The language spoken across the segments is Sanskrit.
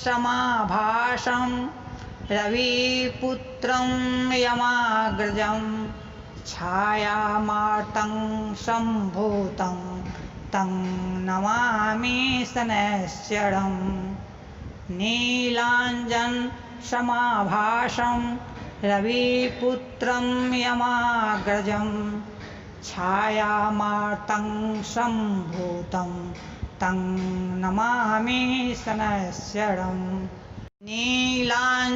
समाभासं रविपुत्रं यमाग्रजं छायामार्तं सम्भूतं तं नमामि शनैश्चरम् नीलाञ्जनसमाभासं रविपुत्रं यमाग्रजं छायामार्तं सम्भूतं तं नमामि शनैश्चरम् नीलाञ्जनसमाभासं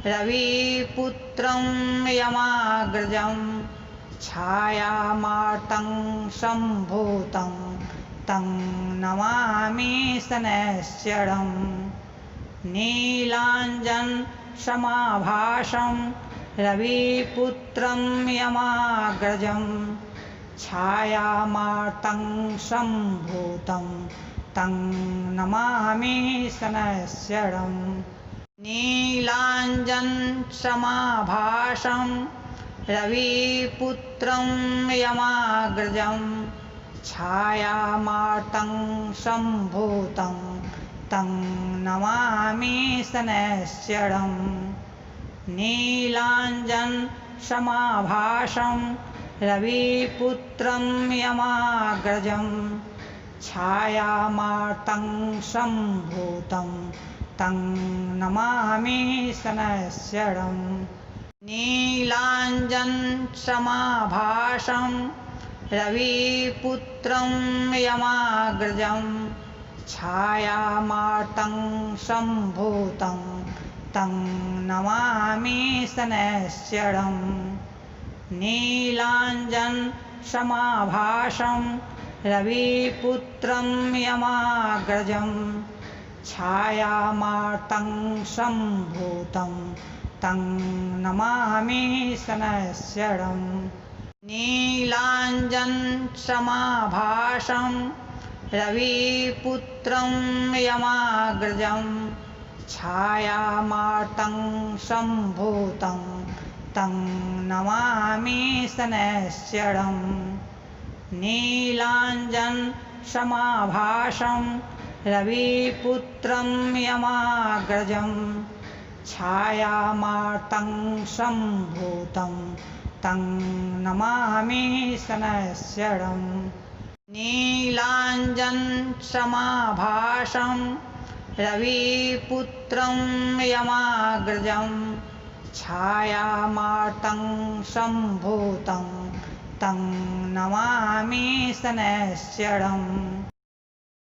रविपुत्रं यमाग्रजं छायामार्तं सम्भूतं तं नमामि शनैश्चरम् नीलाञ्जनसमाभासं रविपुत्रं यमाग्रजं छायामार्तं सम्भूतं तं नमामि शनैश्चरम् नीलाञ्जनसमाभासं रविपुत्रं यमाग्रजं छायामार्तं सम्भूतं तं नमामि शनैश्चरम् नीलाञ्जनसमाभासं रविपुत्रं यमाग्रजं छायामार्तं सम्भूतं तं नमामि शनैश्चरम् नीलाञ्जनसमाभासं रविपुत्रं यमाग्रजं छायामार्तं सम्भूतं तं नमामि शनैश्चरम् नीलाञ्जनसमाभासं रविपुत्रं यमाग्रजं छायामार्तं सम्भूतं तं नमामि शनैश्चरम् नीलाञ्जनसमाभासं रविपुत्रं यमाग्रजं छायामार्तं सम्भूतं तं नमामि शनैश्चरम् नीलाञ्जनसमाभासं रविपुत्रं यमाग्रजं छायामार्तं सम्भूतं तं नमामि शनैश्चरम् नीलाञ्जनसमाभासं रविपुत्रं यमाग्रजं छायामार्तं सम्भूतं तं नमामि शनैश्चरम्।